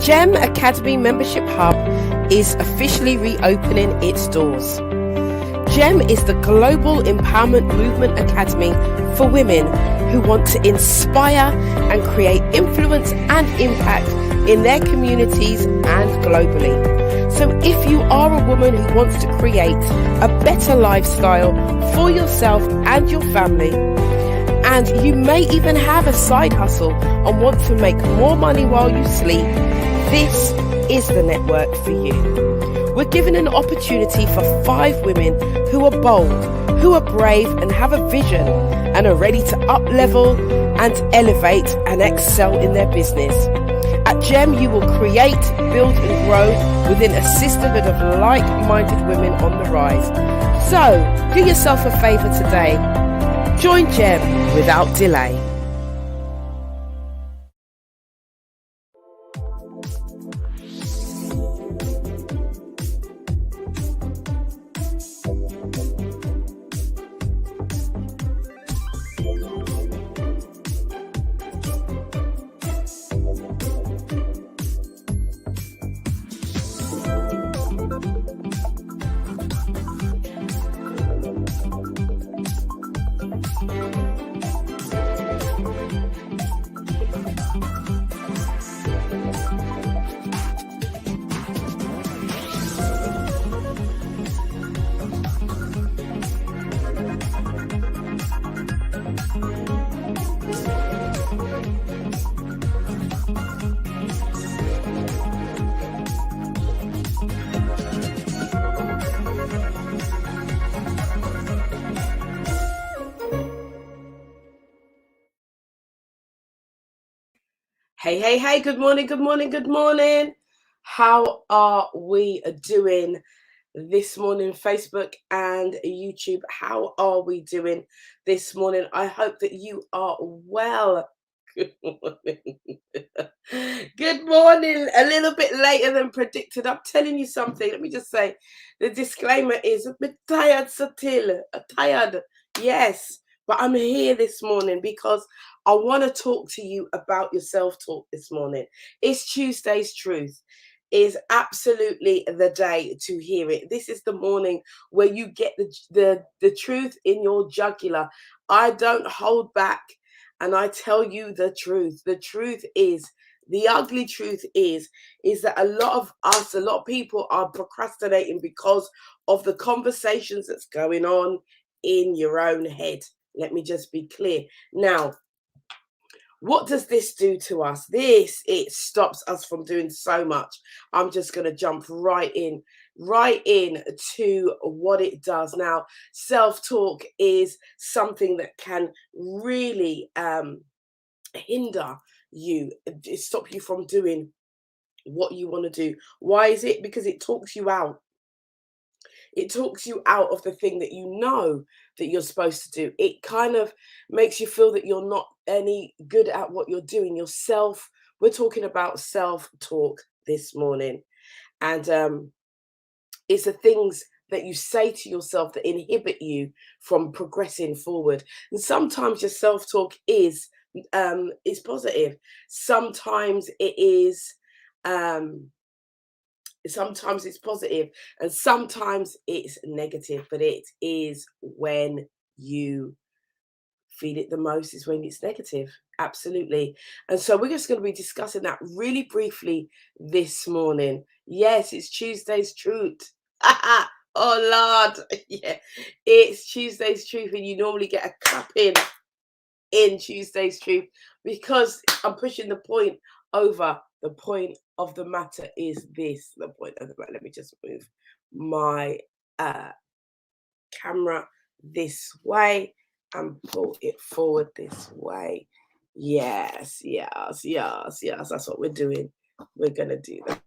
Gem Academy Membership Hub is officially reopening its doors. Gem is the global empowerment movement academy for women who want to inspire and create influence and impact in their communities and globally. So if you are a woman who wants to create a better lifestyle for yourself and your family, and you may even have a side hustle and want to make more money while you sleep, this is the network for you. We're given an opportunity for 5 women who are bold, who are brave and have a vision and are ready to up-level and elevate and excel in their business. At GEM, you will create, build and grow within a sisterhood of like-minded women on the rise. So, do yourself a favour today. Join GEM without delay. Hey, good morning. How are we doing this morning, Facebook and YouTube? How are we doing this morning? I hope that you are well. Good morning. Good morning. A little bit later than predicted. I'm telling you something. Let me just say, the disclaimer is a bit tired, Satil. Tired. Yes. But I'm here this morning because I want to talk to you about your self-talk this morning. It's Tuesday's Truth. Is absolutely the day to hear it. This is the morning where you get the truth in your jugular. I don't hold back and I tell you the truth. The truth is, the ugly truth is that a lot of people are procrastinating because of the conversations that's going on in your own head. Let me just be clear. Now, what does this do to us? It stops us from doing so much. I'm just going to jump right in to what it does. Now, self-talk is something that can really hinder you, stop you from doing what you want to do. Why is it? Because it talks you out. It talks you out of the thing that you know that you're supposed to do. It kind of makes you feel that you're not any good at what you're doing. We're talking about self-talk this morning. And it's the things that you say to yourself that inhibit you from progressing forward. And sometimes your self-talk is positive. Sometimes it is sometimes it's positive and sometimes it's negative, but it is when you feel it the most is when it's negative. Absolutely. And so we're just going to be discussing that really briefly this morning. Yes, it's Tuesday's Truth. Oh Lord. Yeah, it's Tuesday's Truth, and you normally get a clap in Tuesday's Truth because I'm pushing the point over. The point of the matter is this. The point of the matter. Let me just move my camera this way and pull it forward this way. Yes. That's what we're doing. We're gonna do that.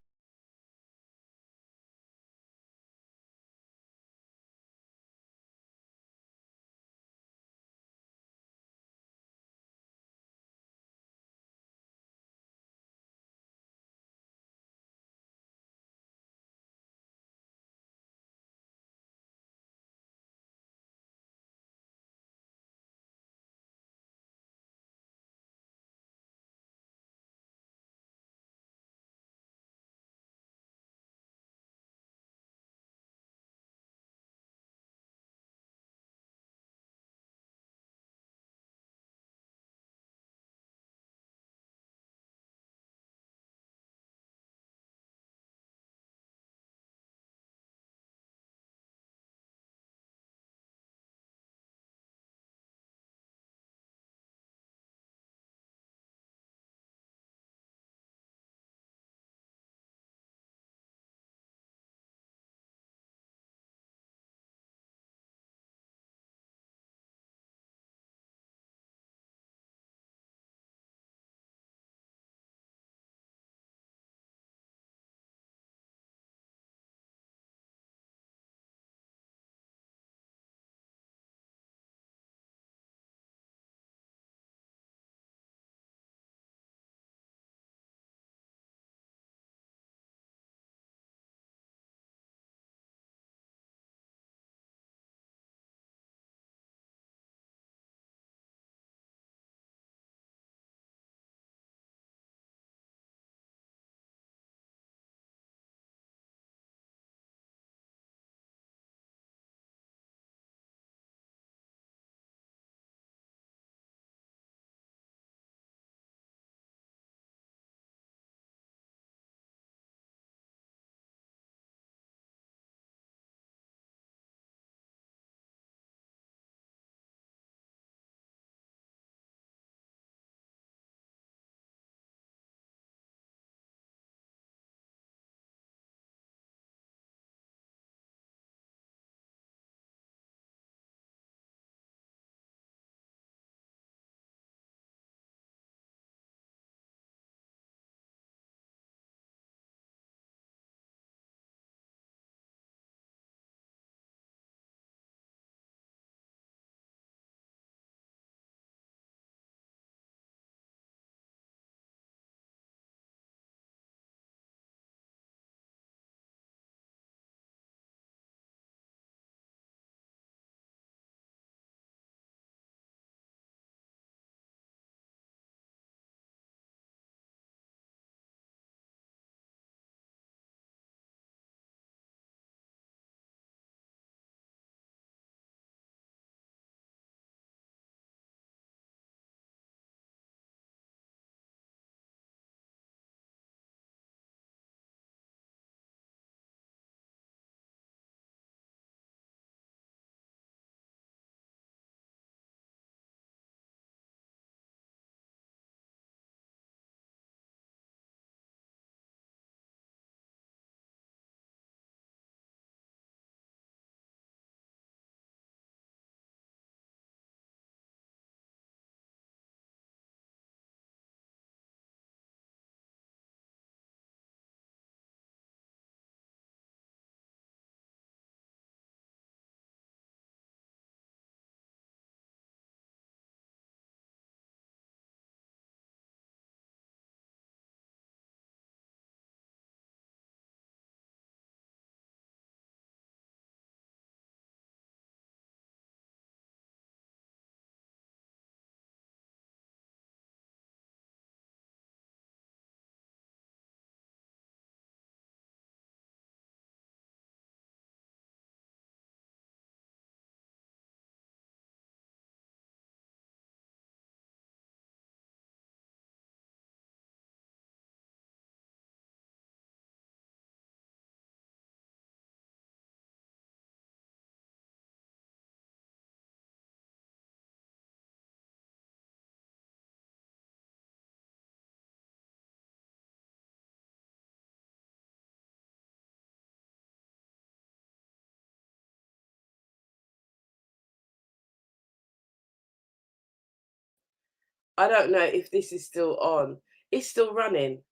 I don't know if this is still on. It's still running.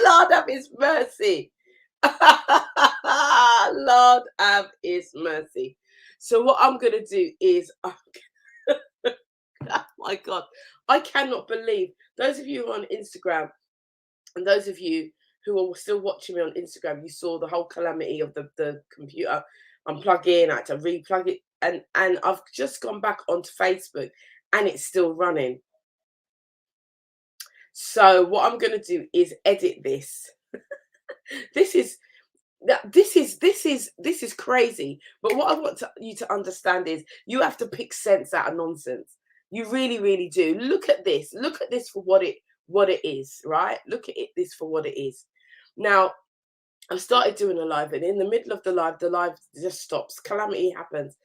Lord have his mercy. Lord have his mercy. So what I'm going to do is, oh my God, I cannot believe those of you who are on Instagram and those of you who are still watching me on Instagram, you saw the whole calamity of the computer unplugging. I had to replug it, and I've just gone back onto Facebook, and it's still running. So what I'm going to do is edit this. This is crazy. But what I want you to understand is you have to pick sense out of nonsense. You really, really do. Look at this. Look at this for what it is, right? Look at this for what it is. Now, I've started doing a live, and in the middle of the live just stops. Calamity happens,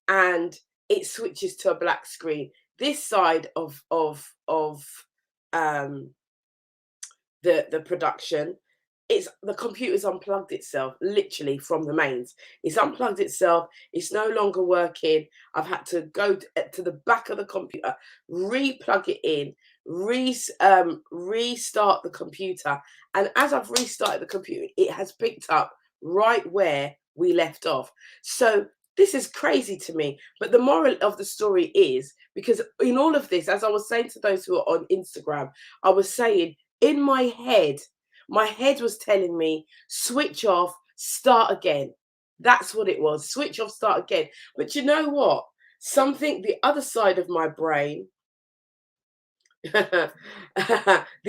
and it switches to a black screen. This side of um the production, it's the computer's unplugged itself literally from the mains. It's unplugged itself. It's no longer working. I've had to go to the back of the computer, replug it in, restart the computer, and as I've restarted the computer, it has picked up right where we left off. So this is crazy to me. But the moral of the story is, because in all of this, as I was saying to those who are on Instagram, I was saying, in my head was telling me, switch off, start again. That's what it was. Switch off, start again. But you know what? Something, the other side of my brain, the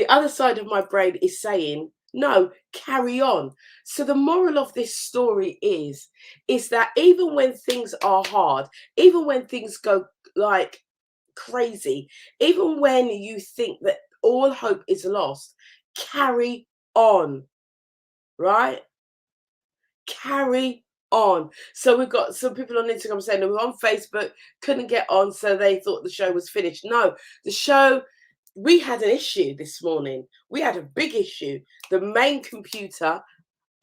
other side of my brain is saying, no, carry on. So the moral of this story is that even when things are hard, even when things go like crazy, even when you think that all hope is lost, carry on, right? Carry on. So we've got some people on Instagram saying they were on Facebook, couldn't get on, so they thought the show was finished. No, the show, we had an issue this morning. We had a big issue. The main computer,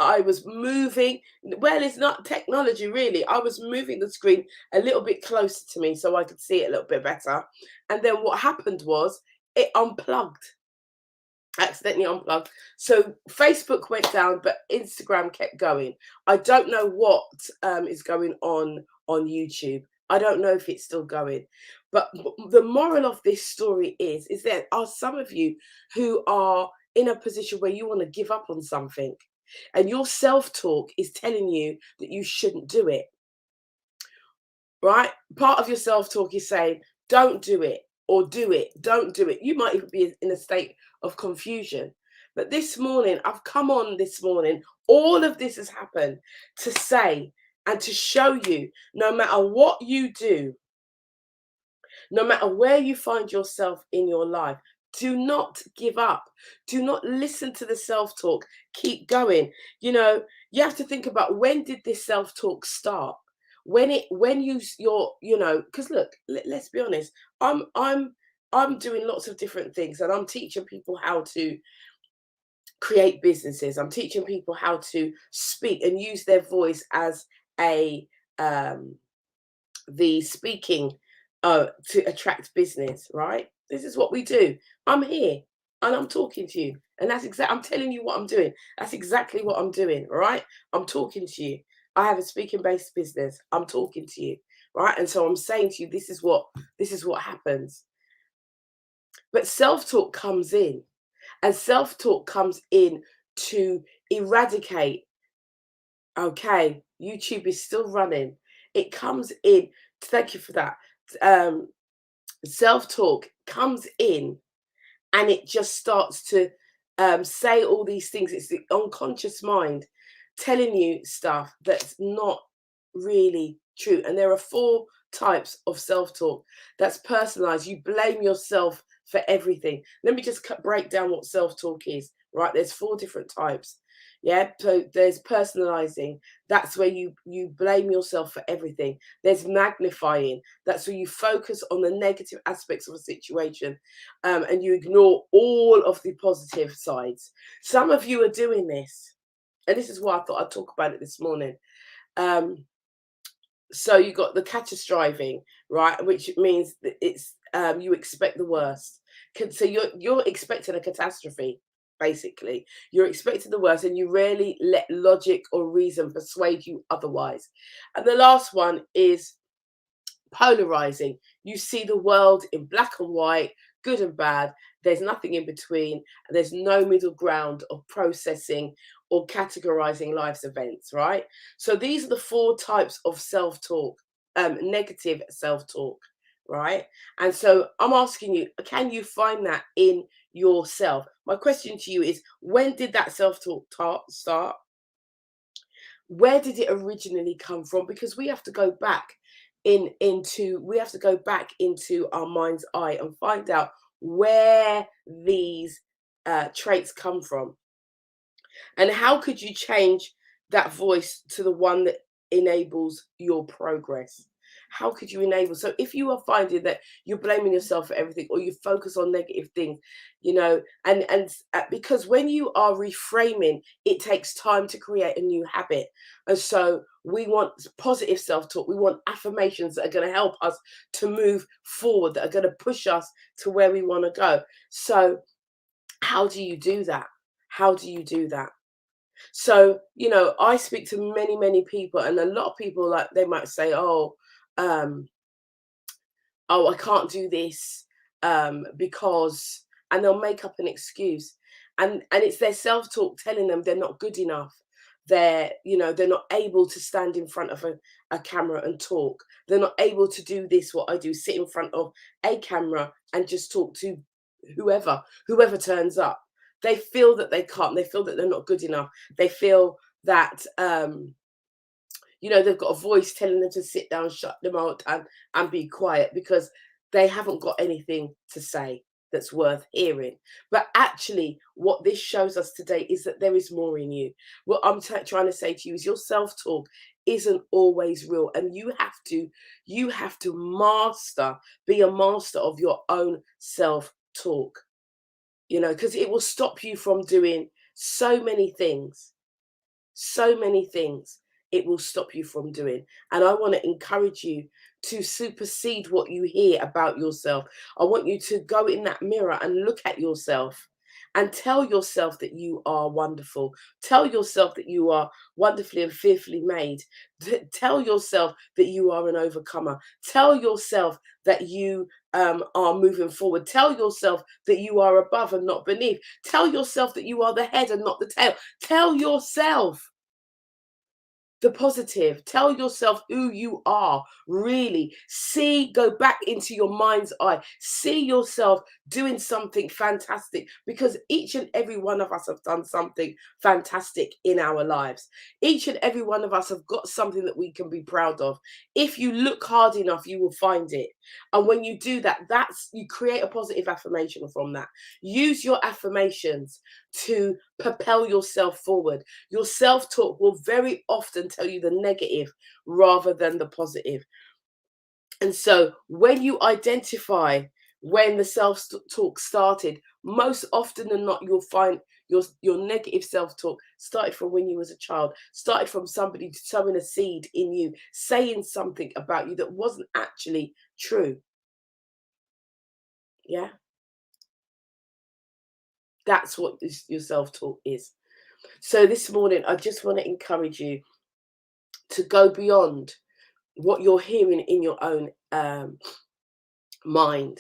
I was moving, well, it's not technology really. I was moving the screen a little bit closer to me so I could see it a little bit better. And then what happened was it unplugged, accidentally unplugged. So Facebook went down, but Instagram kept going. I don't know what is going on YouTube. I don't know if it's still going. But the moral of this story is there are some of you who are in a position where you want to give up on something, and your self-talk is telling you that you shouldn't do it, right? Part of your self-talk is saying, don't do it, or do it, don't do it. You might even be in a state of confusion. But this morning, I've come on this morning, all of this has happened to say and to show you, no matter what you do, no matter where you find yourself in your life, do not give up. Do not listen to the self-talk. Keep going. You know, you have to think about, when did this self-talk start? Because look, let's be honest. I'm doing lots of different things, and I'm teaching people how to create businesses. I'm teaching people how to speak and use their voice as a the speaking to attract business, right? This is what we do. I'm here and I'm talking to you, and that's exactly, I'm telling you what I'm doing. That's exactly what I'm doing, right? I'm talking to you. I have a speaking based business. I'm talking to you, right? And so I'm saying to you, this is what happens. But self-talk comes in, and self-talk comes in to eradicate. Okay, YouTube is still running. It comes in. Thank you for that. Self-talk comes in, and it just starts to say all these things. It's the unconscious mind telling you stuff that's not really true. And there are 4 types of self-talk. That's personalized. You blame yourself for everything. Let me just break down what self-talk is, right? There's 4 different types. Yeah, so there's personalizing. That's where you blame yourself for everything. There's magnifying. That's where you focus on the negative aspects of a situation, and you ignore all of the positive sides. Some of you are doing this, and this is why I thought I'd talk about it this morning. So you got the catastrophing, right, which means that it's you expect the worst. So you're expecting a catastrophe. Basically, you're expecting the worst, and you rarely let logic or reason persuade you otherwise. And the last one is polarizing. You see the world in black and white, good and bad. There's nothing in between. There's no middle ground of processing or categorizing life's events, right? So these are the 4 types of self-talk, negative self-talk, right? And so I'm asking you, can you find that in yourself? My question to you is, when did that self-talk start? Where did it originally come from? Because we have to go back into our mind's eye and find out where these traits come from, and how could you change that voice to the one that enables your progress? How could you enable? So if you are finding that you're blaming yourself for everything, or you focus on negative things, because when you are reframing, it takes time to create a new habit. And so we want positive self-talk. We want affirmations that are going to help us to move forward, that are going to push us to where we want to go. So how do you do that? How do you do that? So, I speak to many, many people, and a lot of people, like, they might say, um, I can't do this, because, and they'll make up an excuse. And it's their self-talk telling them they're not good enough. They're not able to stand in front of a camera and talk. They're not able to do this, what I do, sit in front of a camera and just talk to whoever turns up. They feel that they can't. They feel that they're not good enough. They feel that they've got a voice telling them to sit down, shut them out, and be quiet, because they haven't got anything to say that's worth hearing. But actually, what this shows us today is that there is more in you. What I'm trying to say to you is, your self-talk isn't always real, and you have to be a master of your own self-talk. Because it will stop you from doing so many things. So many things it will stop you from doing. And I want to encourage you to supersede what you hear about yourself. I want you to go in that mirror and look at yourself and tell yourself that you are wonderful. Tell yourself that you are wonderfully and fearfully made. Tell yourself that you are an overcomer. Tell yourself that you are moving forward. Tell yourself that you are above and not beneath. Tell yourself that you are the head and not the tail. Tell yourself the positive. Tell yourself who you are, really. Go back into your mind's eye. See yourself doing something fantastic, because each and every one of us have done something fantastic in our lives. Each and every one of us have got something that we can be proud of. If you look hard enough, you will find it. And when you do that, you create a positive affirmation from that. Use your affirmations to propel yourself forward. Your self-talk will very often tell you the negative rather than the positive. And so when you identify when the self-talk started, most often than not, you'll find your negative self-talk started from when you was a child, started from somebody sowing a seed in you, saying something about you that wasn't actually true. Yeah? That's what your self-talk is. So this morning, I just want to encourage you to go beyond what you're hearing in your own mind.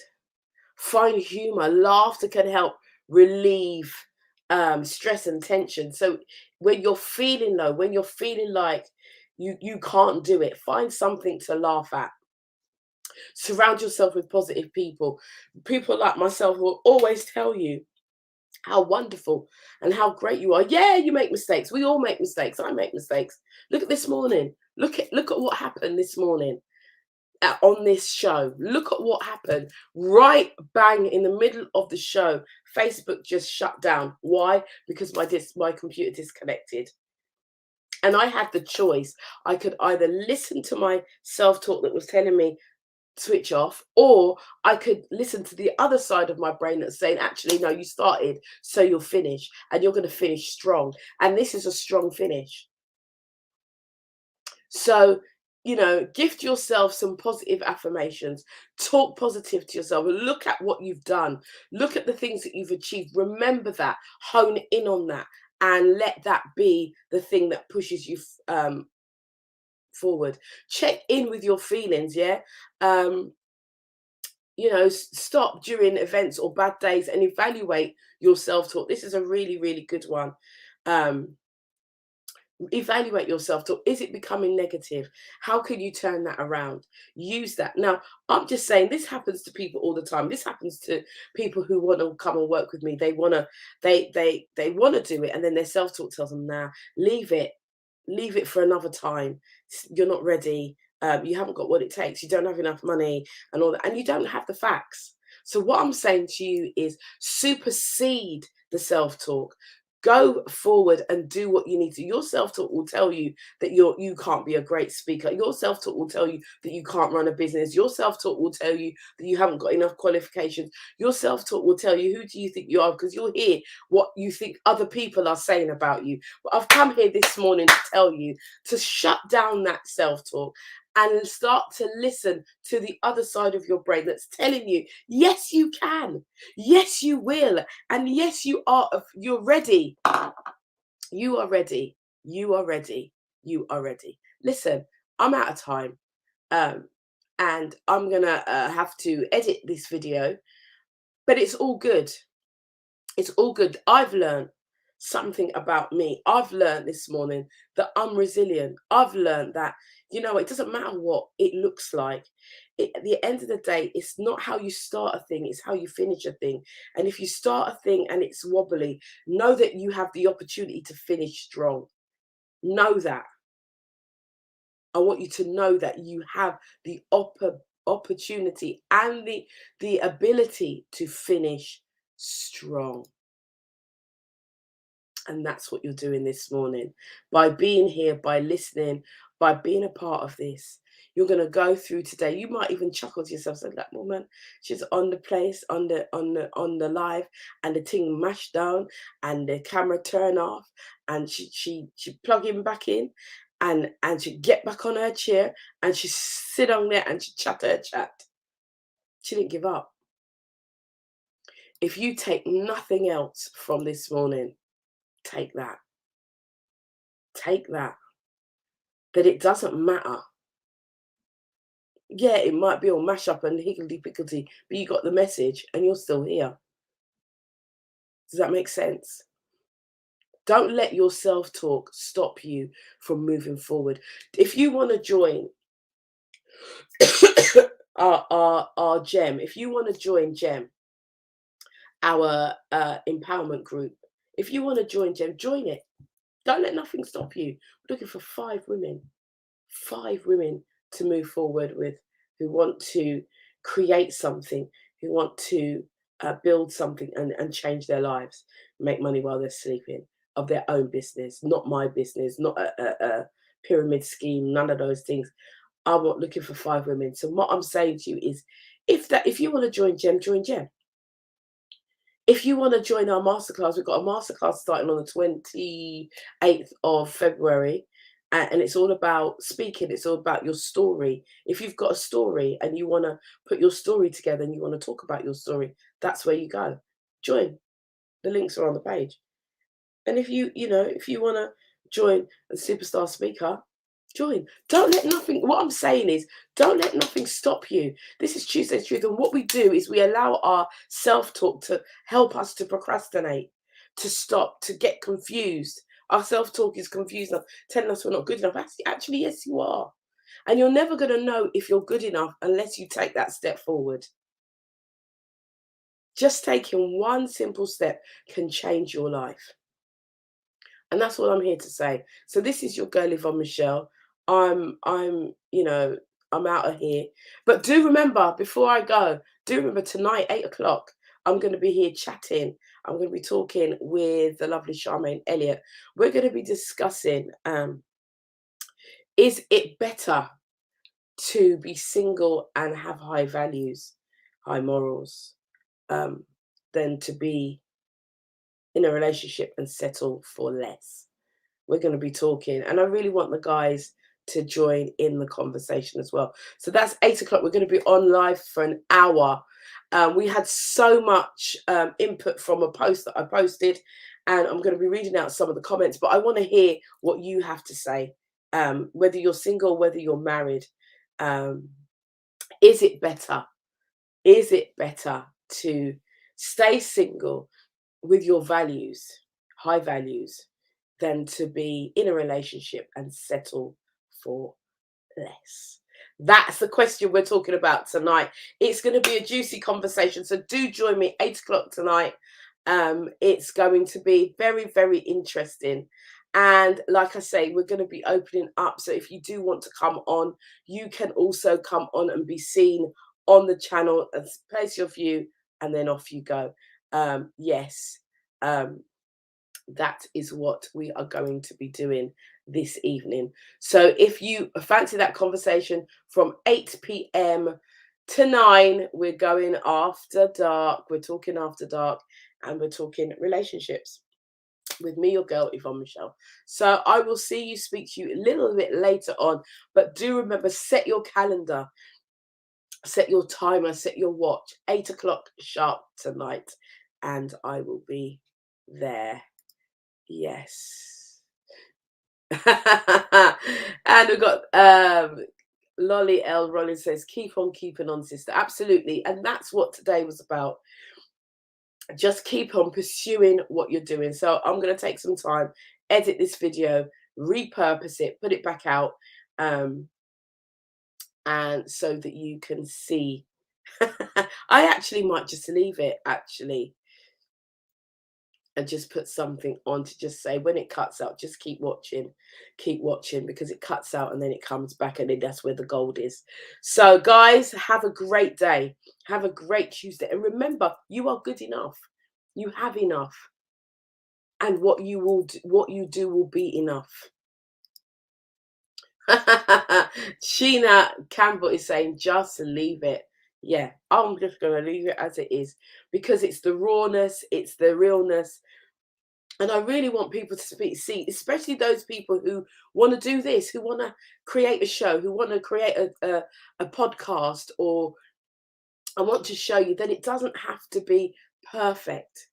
Find humor. Laughter can help relieve stress and tension. So when you're feeling low, when you're feeling like you can't do it, find something to laugh at. Surround yourself with positive people. People like myself will always tell you how wonderful and how great you are. Yeah, you make mistakes. We all make mistakes. I make mistakes. Look at this morning. Look at what happened this morning on this show. Look at what happened. Right bang in the middle of the show, Facebook just shut down. Why? Because my computer disconnected. And I had the choice. I could either listen to my self-talk that was telling me switch off, or I could listen to the other side of my brain that's saying, actually, no, you started, so you'll finish, and you're going to finish strong. And this is a strong finish. So gift yourself some positive affirmations. Talk positive to yourself. Look at what you've done. Look at the things that you've achieved. Remember that. Hone in on that. And let that be the thing that pushes you forward. Check in with your feelings, yeah? Stop during events or bad days and evaluate your self-talk. This is a really, really good one. Evaluate your self-talk. Is it becoming negative? How can you turn that around? Use that. Now, I'm just saying this happens to people all the time. This happens to people who want to come and work with me. They want to do it, and then their self-talk tells them, nah, leave it for another time. You're not ready. You haven't got what it takes. You don't have enough money and all that, and you don't have the facts. So what I'm saying to you is supersede the self-talk. Go forward and do what you need to. Your self-talk will tell you that you can't be a great speaker. Your self-talk will tell you that you can't run a business. Your self-talk will tell you that you haven't got enough qualifications. Your self-talk will tell you, who do you think you are? Because you'll hear what you think other people are saying about you. But I've come here this morning to tell you to shut down that self-talk and start to listen to the other side of your brain that's telling you, yes, you can. Yes, you will. And yes, you're ready. You are ready. You are ready. You are ready. Listen, I'm out of time. And I'm going to have to edit this video, but it's all good. It's all good. I've learned something about me. I've learned this morning that I'm resilient. I've learned that, it doesn't matter what it looks like. At the end of the day, it's not how you start a thing, it's how you finish a thing. And if you start a thing and it's wobbly, know that you have the opportunity to finish strong. Know that. I want you to know that you have the opportunity and the ability to finish strong. And that's what you're doing this morning. By being here, by listening, by being a part of this, you're going to go through today. You might even chuckle to yourself, say, that woman, she's on the place, on the live, and the thing mashed down, and the camera turn off, and she plug him back in, and she get back on her chair, and she sit on there, and she chat her chat. She didn't give up. If you take nothing else from this morning, take that. Take that. That it doesn't matter. Yeah, it might be all mash up and higgledy-piggledy, but you got the message and you're still here. Does that make sense? Don't let your self-talk stop you from moving forward. If you want to join our GEM, if you want to join GEM, our empowerment group, if you want to join GEM, join it. Don't let nothing stop you. We're looking for 5 women to move forward with, who want to create something, who want to build something and change their lives, make money while they're sleeping, of their own business, not my business, not a pyramid scheme, none of those things. I'm looking for 5 women. So what I'm saying to you is, if you want to join GEM, join GEM. If you want to join our masterclass, we've got a masterclass starting on the 28th of February. And it's all about speaking. It's all about your story. If you've got a story and you want to put your story together and you want to talk about your story, that's where you go. Join. The links are on the page. And if you want to join a superstar speaker, join. Don't let nothing, what I'm saying is, don't let nothing stop you. This is Tuesday's Truth. And what we do is we allow our self-talk to help us to procrastinate, to stop, to get confused. Our self-talk is confused, telling us we're not good enough. Actually, yes, you are. And you're never going to know if you're good enough unless you take that step forward. Just taking one simple step can change your life. And that's what I'm here to say. So this is your girl Yvonne Michelle. I'm out of here. But do remember, before I go, tonight, 8 o'clock, I'm going to be here chatting. I'm going to be talking with the lovely Charmaine Elliott. We're going to be discussing, is it better to be single and have high values, high morals, than to be in a relationship and settle for less? We're going to be talking, and I really want the guys to join in the conversation as well. So that's 8 o'clock. We're going to be on live for an hour. We had so much input from a post that I posted, and I'm going to be reading out some of the comments, but I want to hear what you have to say, whether you're single, whether you're married. Is it better? Is it better to stay single with your values, high values, than to be in a relationship and settle for less? That's the question we're talking about tonight. It's going to be a juicy conversation, so do join me 8 o'clock tonight. It's going to be very, very interesting. And like I say, we're going to be opening up. So if you do want to come on, you can also come on and be seen on the channel and place your view, and then off you go. Yes, that is what we are going to be doing this evening. So if you fancy that conversation from 8 p.m. to 9, we're going after dark. We're talking after dark, and we're talking relationships with me, your girl, Yvonne Michelle. So I will see you, speak to you a little bit later on. But do remember, set your calendar, set your timer, set your watch, 8 o'clock sharp tonight, and I will be there. Yes. And we've got Lolly L. Rollins says, keep on keeping on, sister. Absolutely. And that's what today was about. Just keep on pursuing what you're doing. So I'm going to take some time, edit this video, repurpose it, put it back out, and so that you can see. I actually might just leave it, actually, and just put something on to just say, when it cuts out, just keep watching, because it cuts out and then it comes back, and then that's where the gold is. So guys, have a great day. Have a great Tuesday. And remember, you are good enough. You have enough. And what you do will be enough. Sheena Campbell is saying, just leave it. Yeah, I'm just going to leave it as it is, because it's the rawness, it's the realness. And I really want people to see, especially those people who want to do this, who want to create a show, who want to create a podcast, or I want to show you that it doesn't have to be perfect.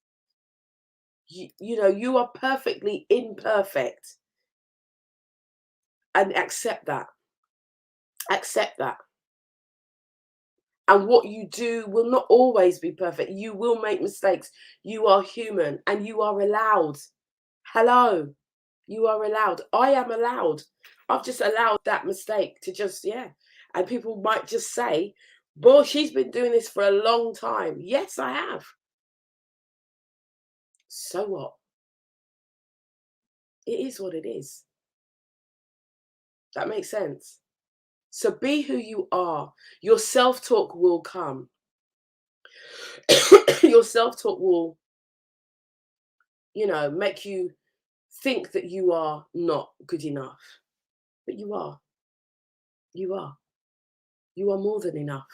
You know, you are perfectly imperfect. And accept that. Accept that. And what you do will not always be perfect. You will make mistakes. You are human, and you are allowed. Hello. You are allowed. I am allowed. I've just allowed that mistake to just, yeah. And people might just say, boy, she's been doing this for a long time. Yes, I have. So what? It is what it is. That makes sense. So be who you are. Your self-talk will come. Your self-talk will, you know, make you think that you are not good enough. But you are. You are. You are more than enough.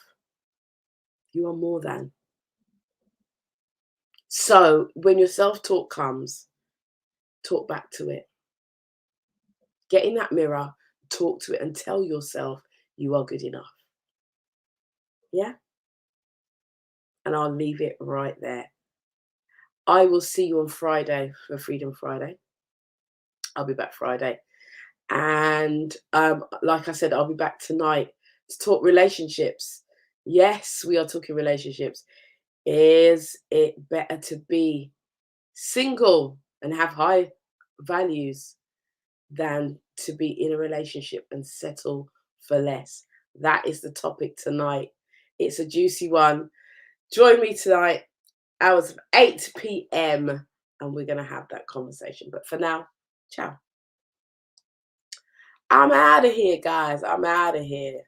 You are more than. So when your self-talk comes, talk back to it. Get in that mirror, talk to it, and tell yourself you are good enough. Yeah? And I'll leave it right there. I will see you on Friday for Freedom Friday. I'll be back Friday. And like I said, I'll be back tonight to talk relationships. Yes, we are talking relationships. Is it better to be single and have high values than to be in a relationship and settle for less? That is the topic tonight. It's a juicy one. Join me tonight, hours of 8 p.m. and we're going to have that conversation. But for now, ciao. I'm out of here, guys. I'm out of here.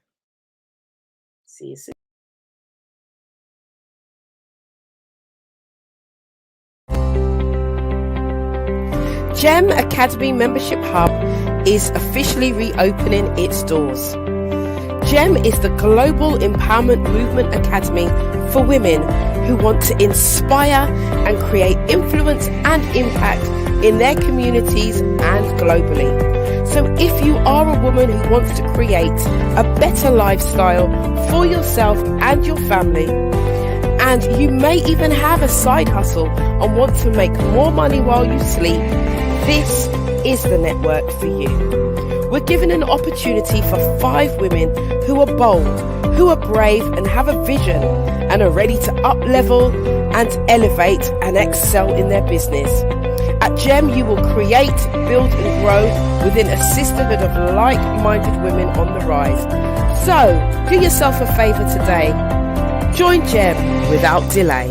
See you soon. GEM Academy Membership Hub is officially reopening its doors. GEM is the Global Empowerment Movement Academy for women who want to inspire and create influence and impact in their communities and globally. So if you are a woman who wants to create a better lifestyle for yourself and your family, and you may even have a side hustle and want to make more money while you sleep, this is the network for you. We're given an opportunity for 5 women who are bold, who are brave and have a vision and are ready to up-level and elevate and excel in their business. At GEM, you will create, build and grow within a sisterhood of like-minded women on the rise. So, do yourself a favour today. Join GEM without delay.